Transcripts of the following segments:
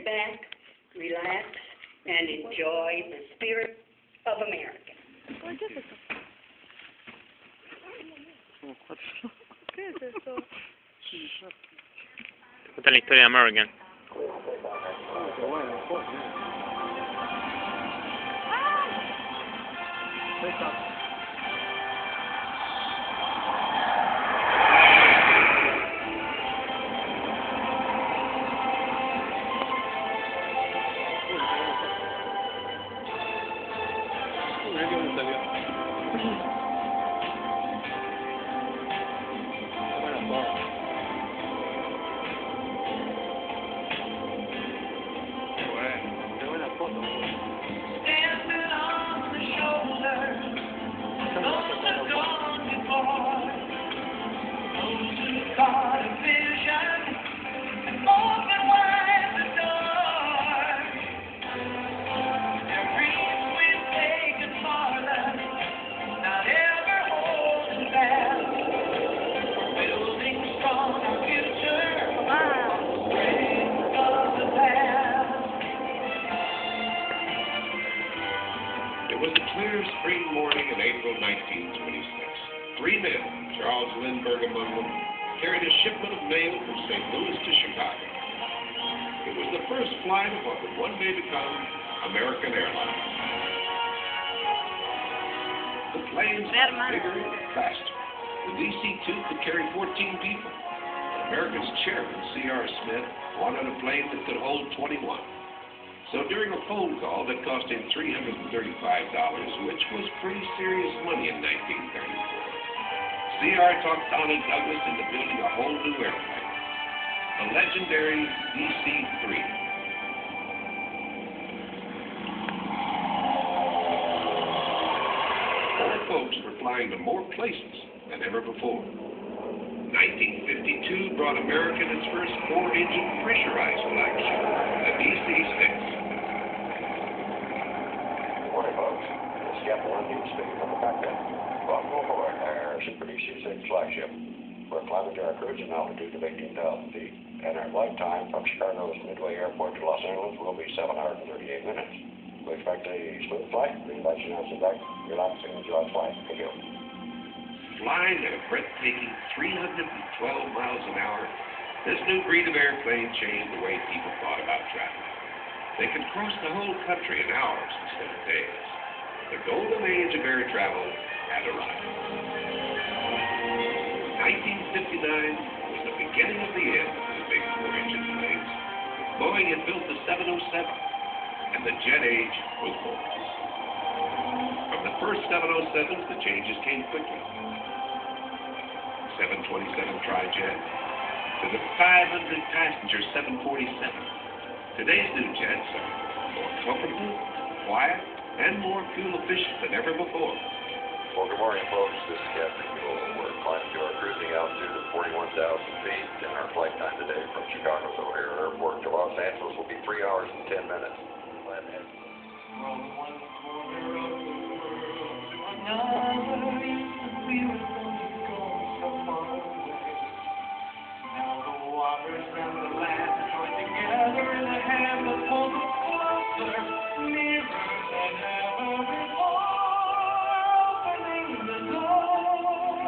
back, relax, and enjoy the spirit of America. ¿Qué es eso? ¿Qué es eso? Te cuenta la historia de American. It was a clear spring morning in April 1926. 3 men, Charles Lindbergh among them, carried a shipment of mail from St. Louis to Chicago. It was the first flight of what would one day become American Airlines. The planes got bigger and faster. The DC-2 could carry 14 people. America's chairman, C.R. Smith, wanted a plane that could hold 21. So during a phone call that cost him $335, which was pretty serious money in 1934, C.R. talked Donald Douglas into building a whole new airplane, the legendary DC-3. Four folks were flying to more places than ever before. 1952 brought American its first 4-engine pressurized flagship, the DC-6. Morning, folks. This is Captain Lundin speaking from the cockpit. Welcome aboard our Super DC-6 flagship. We're climbing to our cruising altitude of 18,000 feet, and our flight time from Chicago's Midway Airport to Los Angeles will be 7 hours and 38 minutes. We expect a smooth flight. We invite you now to sit back, relax, and enjoy the flight. Thank you. Flying at a breathtaking 312 miles an hour, this new breed of airplane changed the way people thought about travel. They could cross the whole country in hours instead of days. The golden age of air travel had arrived. 1959 was the beginning of the end for the big 4-engine planes. Boeing had built the 707, and the jet age was born. From the first 707s, the changes came quickly. 727 tri-jet to the 500-passenger 747. Today's new jets are more comfortable, quiet, and more fuel efficient than ever before. Well, good morning, folks. This is Captain Buell. We're climbing to our cruising altitude of 41,000 feet, and our flight time today from Chicago's O'Hare Airport to Los Angeles will be 3 hours and 10 minutes. Glad to have you. From one corner of the world to another, we were going so far away. Now the waters and the land join together in a hand that pulls us closer, nearer than ever before, opening the door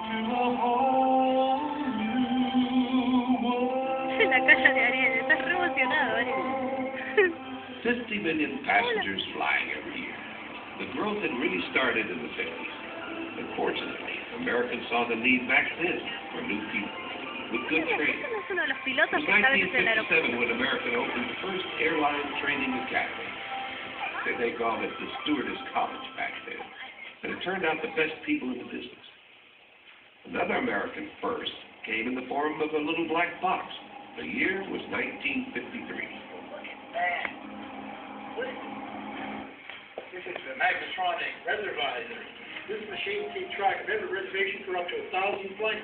to a whole new world. La cara de Ariel, estás re emocionado, Ariel. 50 million passengers flying every year. The growth had really started in the 50s. Unfortunately, Americans saw the need back then for new people with good training. Este no es uno de los It pilotos was que está a veces en el aeropuerto. 1957 when American opened the first airline training academy. They called it the Stewardess College back then, and it turned out the best people in the business. Another American first came in the form of a little black box. The year was 1953. This is the Magnetronic Reservisor. This machine keeps track of every reservation for up to 1,000 flights.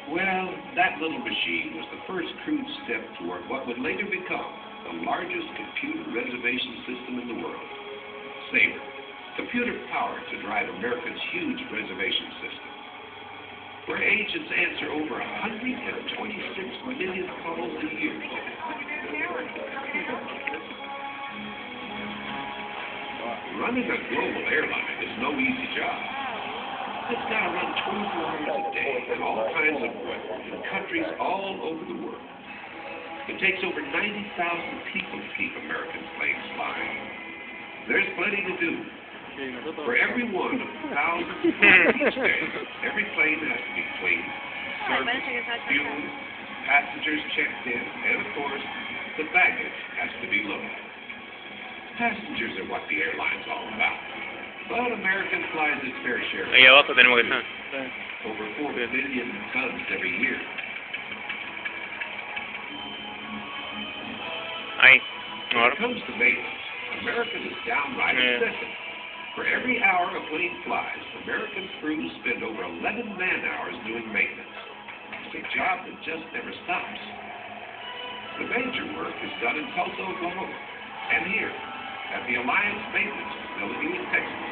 Well, that little machine was the first crude step toward what would later become the largest computer reservation system in the world. Sabre, computer power to drive America's huge reservation system, where agents answer over 126 million calls a year. Running a global airline is no easy job. It's got to run 24 hours a day in all kinds of weather in countries all over the world. It takes over 90,000 people to keep American planes flying. There's plenty to do. For every one of the thousands of flights each day, every plane has to be cleaned, serviced, fueled, passengers checked in, and of course, the baggage has to be loaded. Passengers are what the airline's all about. But American flies its fair share. Ahí abajo tenemos que estar. Over 4 billion tons every year. Ahí. When it comes to maintenance, American is downright excessive. For every hour a plane flies, American crews spend over 11 man-hours doing maintenance. It's a job that just never stops. The major work is done in Tulsa, Oklahoma, and here at the Alliance Maintenance Facility in Texas.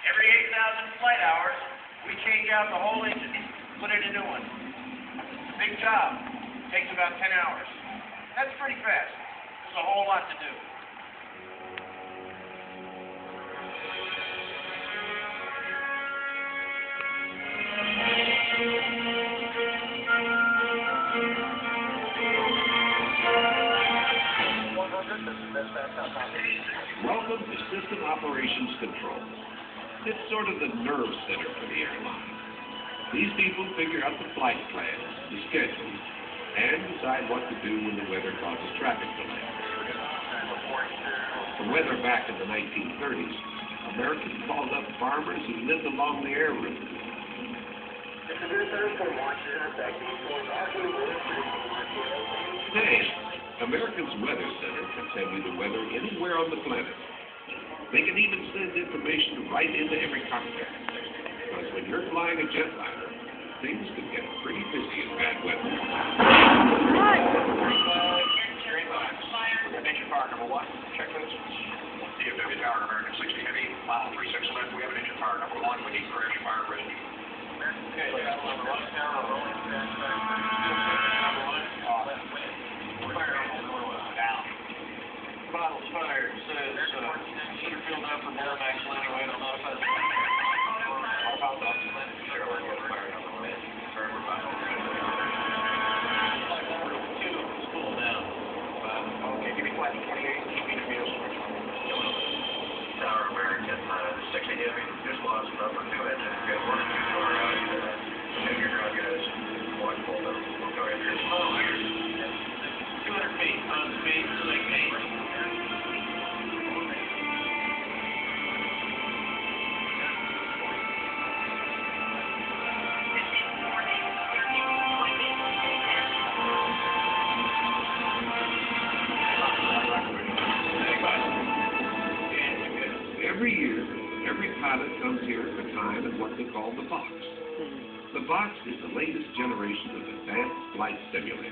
Every 8,000 flight hours, we change out the whole engine, put in a new one. It's a big job. Takes about 10 hours. That's pretty fast. There's a whole lot to do. Welcome to System Operations Control. It's sort of the nerve center for the airline. These people figure out the flight plans, the schedules, and decide what to do when the weather causes traffic delays. The weather back in the 1930s, Americans called up farmers who lived along the air route. Today, American's Weather Center can tell you the weather anywhere on the planet. They can even send information right into every cockpit. Because when you're flying a jetliner, things can get pretty busy in bad weather. Engine power number 1, checklist. DFW Tower, American 60 Heavy, mile 36 left. We have an engine power number 1. We need crash fire rescue. Okay, number 1, tower, rolling. Down. Bottles fired, says, heater filled up for Merrimack's landing weight on notified. Okay, give me flight 28, Tower, American, 60 Heavy, just lost number 2 engine. We got 1 and 2 door out. Junior ground guys, 1 pulled up. Okay, here's 200 feet, on speed, 6 8. Every year, every pilot comes here at the time at what they call the box. The box is the latest generation of advanced flight simulator.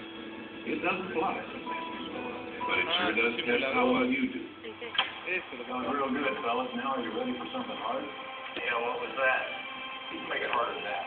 It doesn't fly, but it sure does test how well you do. Going real good, fellas. Now are you ready for something hard? Yeah, what was that? You can make it harder than that.